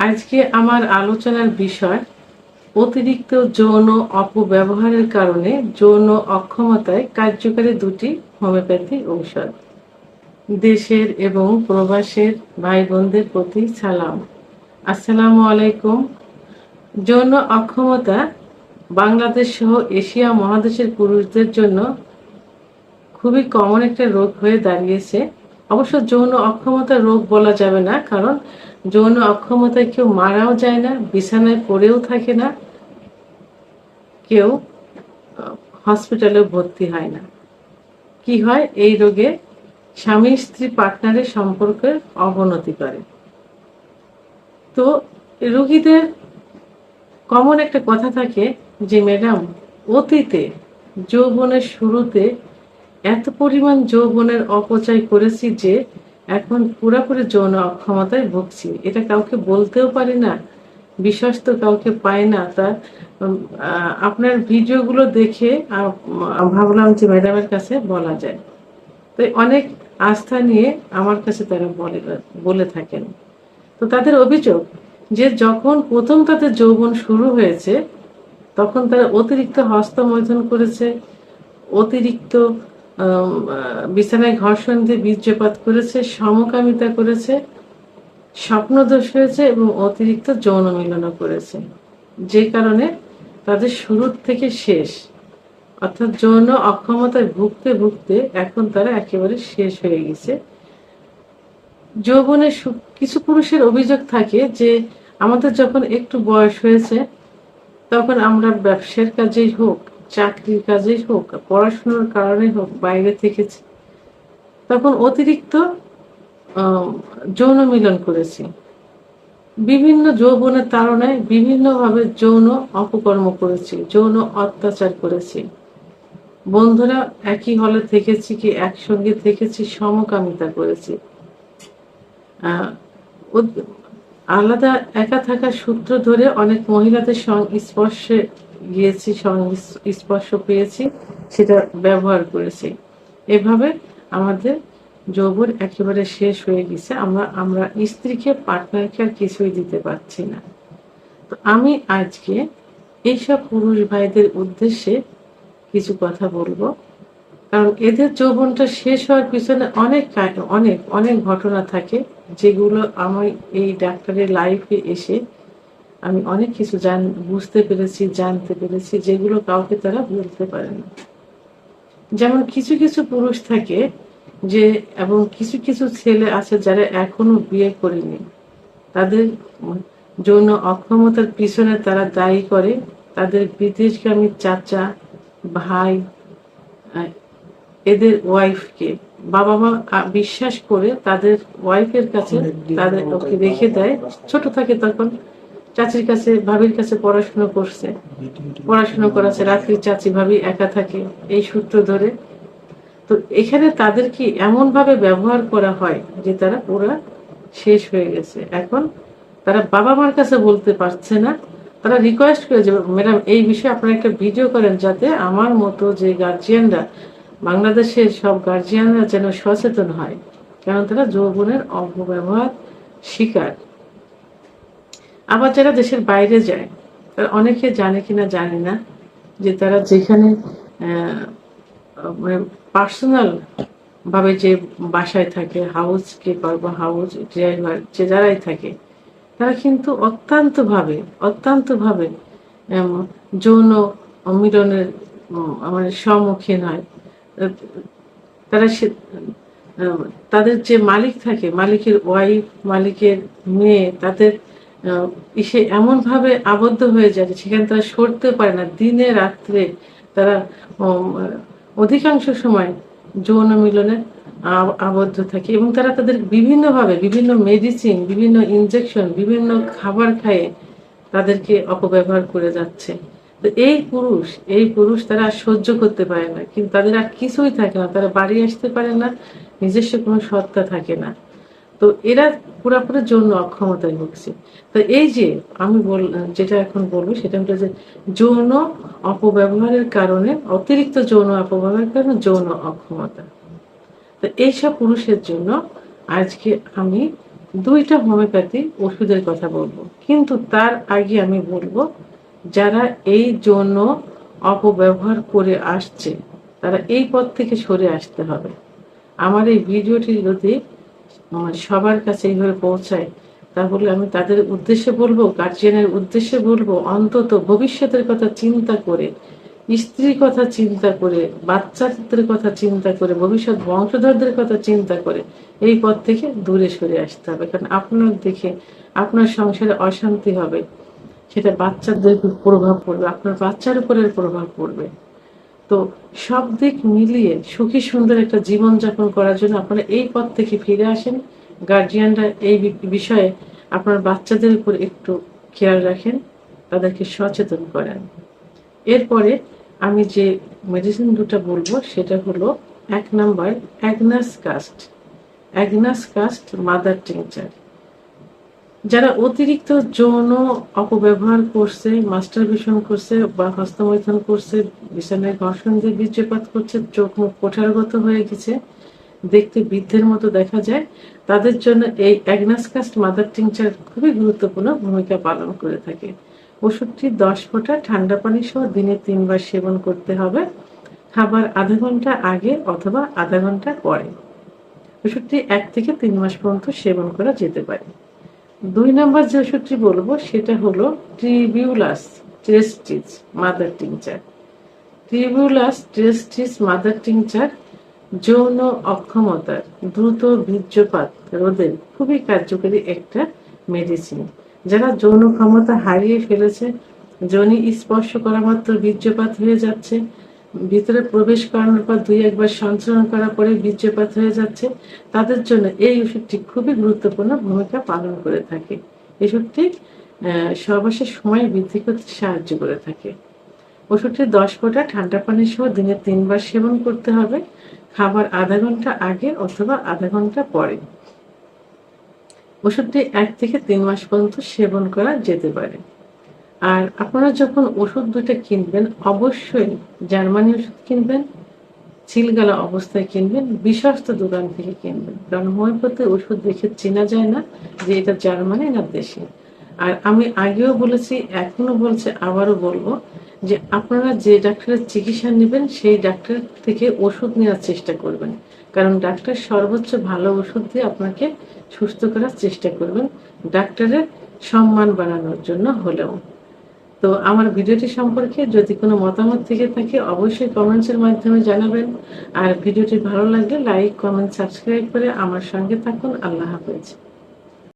আজকে আমার আলোচনার বিষয় অতিরিক্ত যৌন অপব্যবহারের কারণে যৌন অক্ষমতায় কার্যকারী দুটি হোমিওপ্যাথি ঔষধ। দেশের এবং প্রবাসের ভাই বোনদের প্রতি সালাম। আসসালামু আলাইকুম। যৌন অক্ষমতা বাংলাদেশ সহ এশিয়া মহাদেশের পুরুষদের জন্য খুবই কমন একটা রোগ হয়ে দাঁড়িয়েছে। অবশ্য যৌন অক্ষমতা রোগ বলা যাবে না, কারণ যৌন অক্ষমতায় কেউ মারাও যায় না, বিছানায় পড়েও থাকে না, কেউ হসপিটালেও ভর্তি হয় না। কি হয় এই রোগে? স্বামী স্ত্রী পার্টনারের সম্পর্কের অবনতি করে। তো রোগীদের কমন একটা কথা থাকে যে, ম্যাডাম, অতীতে যৌবনের শুরুতে এত পরিমাণ যৌবনের অপচয় করেছি যে এখন পুরোপুরি যৌন অক্ষমতায় ভুগছি। এটা কাউকে বলতেও পারি না, বিশ্বস্ত কাউকে পাই না। তা আপনার ভিডিওগুলো দেখে ভাবলাম যে ম্যাডামের কাছে বলা যায়। তো অনেক আস্থা নিয়ে আমার কাছে তারা বলে থাকেন। তো তাদের অভিযোগ যে যখন প্রথম তাদের যৌবন শুরু হয়েছে তখন তারা অতিরিক্ত হস্তমৈথুন করেছে, অতিরিক্ত বিছানায় ঘর্ষণ দিয়ে বীর্যপাত করেছে, সমকামিতা করেছে, স্বপ্নদোষ হয়েছে এবং অতিরিক্ত যৌন মিলনও করেছে, যে কারণে তাদের শুরুর থেকে শেষ, অর্থাৎ যৌন অক্ষমতায় ভুগতে ভুগতে এখন তারা একেবারে শেষ হয়ে গেছে। যৌবনে কিছু পুরুষের অভিযোগ থাকে যে আমাদের যখন একটু বয়স হয়েছে তখন আমরা ব্যবসার কাজেই হোক, চাকরির কাজেই হোক, পড়াশোনার কারণে হোক বাইরে থেকেছি, তখন অতিরিক্ত যৌন মিলন করেছি, বিভিন্ন যৌবনের তাড়নায় বিভিন্নভাবে যৌন অপকর্ম করেছি, যৌন অত্যাচার করেছি, বন্ধুরা একই হলে থেকেছি কি একসঙ্গে থেকেছি, সমকামিতা করেছি, আলাদা একা থাকার সূত্র ধরে অনেক মহিলাদের সংস্পর্শে গিয়েছি, স্পর্শ পেয়েছি, সেটা ব্যবহার করেছি। এভাবে আমাদের যৌবন একেবারে শেষ হয়ে গেছে। আমরা স্ত্রীকে, পার্টনারকে আর কিছুই দিতে পারছি না। তো আমি আজকে এইসব পুরুষ ভাইদের উদ্দেশ্যে কিছু কথা বলবো, কারণ এদের যৌবনটা শেষ হওয়ার পিছনে অনেক অনেক অনেক ঘটনা থাকে, যেগুলো আমি এই ডাক্তারের লাইফে এসে আমি অনেক কিছু বুঝতে পেরেছি, জানতে পেরেছি, যেগুলো কাউকে তারা বলতে পারে না। যেমন কিছু কিছু পুরুষ থাকে যে, এবং কিছু কিছু ছেলে আছে যারা এখনো বিয়ে করেনি, তাদের যৌন অক্ষমতার পিছনে তারা দায়ী করে তাদের বিদেশগামী চাচা, ভাই, এদের ওয়াইফকে। বাবা মা বিশ্বাস করে তাদের ওয়াইফের কাছে তাদের ওকে রেখে দেয়। ছোট থাকে তখন, চাচির কাছে, ভাবির কাছে পড়াশোনা করছে, পড়াশোনা করাছে, রাত্রি চাচি ভাবি একা থাকে এই সূত্র ধরে। তো এখানে তাদেরকে এমন ভাবে ব্যবহার করা হয় যে তারা পুরো শেষ হয়ে গেছে। এখন তারা বাবা মার কাছে বলতে পারছে না, তারা রিকোয়েস্ট করে যে ম্যাডাম এই বিষয়ে আপনারা একটা ভিডিও করেন, যাতে আমার মতো যে গার্জিয়ানরা, বাংলাদেশের সব গার্জিয়ানরা যেন সচেতন হয়, কারণ তারা যৌবনের অপব্যবহার শিকার। আবার যারা দেশের বাইরে যায়, তারা অনেকে জানে কিনা জানি না যে তারা যেখানে মানে পার্সোনাল ভাবে যে বাসায় থাকে, হাউস কিপার বা হাউস ড্রাইভার যে যারাই থাকে, তারা কিন্তু অত্যন্ত ভাবে যৌন মিলনের মানে সম্মুখীন হয়। তারা তাদের যে মালিক থাকে, মালিকের ওয়াইফ, মালিকের মেয়ে, তাদের ইসে এমন ভাবে আবদ্ধ হয়ে যায় সেখানে তারা সরতে পারে না। দিনে রাত্রে তারা অধিকাংশ সময় যৌন মিলনে আবদ্ধ থাকে, এবং তারা তাদের বিভিন্নভাবে বিভিন্ন মেডিসিন, বিভিন্ন ইনজেকশন, বিভিন্ন খাবার খায়ে তাদেরকে অপব্যবহার করে যাচ্ছে। তো এই পুরুষ তারা সহ্য করতে পারে না, কিন্তু তাদের আর কিছুই থাকে না, তারা বাড়ি আসতে পারে না, নিজস্ব কোনো সত্তা থাকে না। তো এরা পুরোপুরি যৌন অক্ষমতায় ভুগছে। তো এই যে আমি যেটা এখন বলবো সেটা হলো যে যৌন অপব্যবহারের কারণে, অতিরিক্ত যৌন অপব্যবহারের কারণে যৌন অক্ষমতা। তো এইসব পুরুষের জন্য আজকে আমি দুইটা হোমিওপ্যাথি ওষুধের কথা বলবো, কিন্তু তার আগে আমি বলবো যারা এই যৌন অপব্যবহার করে আসছে তারা এই পথ থেকে সরে আসতে হবে। আমার এই ভিডিওটি যদি সবার কাছে এইভাবে পৌঁছায়, তাহলে আমি তাদের উদ্দেশ্যে বলবো, গার্জিয়ানের উদ্দেশ্যে বলবো, অন্তত ভবিষ্যতের কথা চিন্তা করে, স্ত্রীর কথা চিন্তা করে, বাচ্চাদের কথা চিন্তা করে, ভবিষ্যৎ বংশধরদের কথা চিন্তা করে এই পথ থেকে দূরে সরে আসতে হবে। কারণ আপনার দেখে আপনার সংসারে অশান্তি হবে, সেটা বাচ্চাদের প্রভাব পড়বে, আপনার বাচ্চার উপরের প্রভাব পড়বে। তো সব দিক মিলিয়ে সুখী সুন্দর একটা জীবন যাপন করার জন্য আপনারা এই পথ থেকে ফিরে আসেন। গার্জিয়ানরা এই বিষয়ে আপনার বাচ্চাদের উপর একটু খেয়াল রাখেন, তাদেরকে সচেতন করেন। এরপরে আমি যে মেডিসিন দুটো বলবো সেটা হলো 1 number agnus caste mother tincture. যারা অতিরিক্ত যৌন অপব্যবহার করছে, মাস্টারবেশন করছে বা হস্তমৈথুন করছে, বিছানায় ঘর্ষণ দিয়ে বীর্যপাত করছে, চোখ মুখ কোঠারগত হয়ে গেছে, দেখতে বৃদ্ধের মতো দেখা যায়, তাদের জন্য এই অ্যাগনাস কাস্ট মাদার টিংচার খুবই গুরুত্বপূর্ণ ভূমিকা পালন করে থাকে। ওষুধটি 10 ফোঁটা ঠান্ডা পানি সহ দিনে 3 বার সেবন করতে হবে, খাবার আধা ঘন্টা আগে অথবা আধা ঘন্টা পরে। ওষুধটি 1 থেকে 3 মাস পর্যন্ত সেবন করা যেতে পারে। 2 নাম্বার যে ওষুধটি বলবো সেটা হলো tribulus ট্রেস্টিস mother tincture. Tribulus ট্রেস্টিস mother tincture যৌন অক্ষমতার দ্রুত বীর্যপাত রোধে খুবই কার্যকরী একটা মেডিসিন। যারা যৌন ক্ষমতা হারিয়ে ফেলেছে, যোনি স্পর্শ করা মাত্র বীর্যপাত হয়ে যাচ্ছে, ভিতরে প্রবেশ করানোর পর 2-1 বার সঞ্চালন করার পরে বীর্যপাত হয়ে যাচ্ছে, তাদের জন্য এই ওষুধটি খুবই গুরুত্বপূর্ণ ভূমিকা পালন করে থাকে। ওষুধটি সহবাসের সময় বৃদ্ধি করতে সাহায্য করে থাকে। ওষুধটি 10 ফোঁটা ঠান্ডা পানি সহ দিনে 3 বার সেবন করতে হবে, খাবার আধা ঘন্টা আগে অথবা আধা ঘন্টা পরে। ওষুধটি 1 থেকে 3 মাস পর্যন্ত সেবন করা যেতে পারে। আর আপনারা যখন ওষুধ দুটো কিনবেন, অবশ্যই জার্মানি ওষুধ কিনবেন, সিলগালা অবস্থায় কিনবেন, বিশ্বস্ত দোকান থেকে কিনবেন। কারণ হোমিওপ্যাথি ওষুধ দেখে চেনা যায় না যে এটা জার্মানি না দেশি। আর আমি আগেও বলেছি, এখনো বলছি, আবারও বলবো যে আপনারা যে ডাক্তারের চিকিৎসা নেবেন সেই ডাক্তার থেকে ওষুধ নেওয়ার চেষ্টা করবেন। কারণ ডাক্তার সর্বোচ্চ ভালো ওষুধ দিয়ে আপনাকে সুস্থ করার চেষ্টা করবেন, ডাক্তারের সম্মান বাড়ানোর জন্য হলেও। তো আমার ভিডিওটি সম্পর্কে যদি কোনো মতামত থেকে থাকে অবশ্যই কমেন্টসের মাধ্যমে জানাবেন। আর ভিডিওটি ভালো লাগলে লাইক, কমেন্ট, সাবস্ক্রাইব করে আমার সঙ্গে থাকুন। আল্লাহ হাফেজ।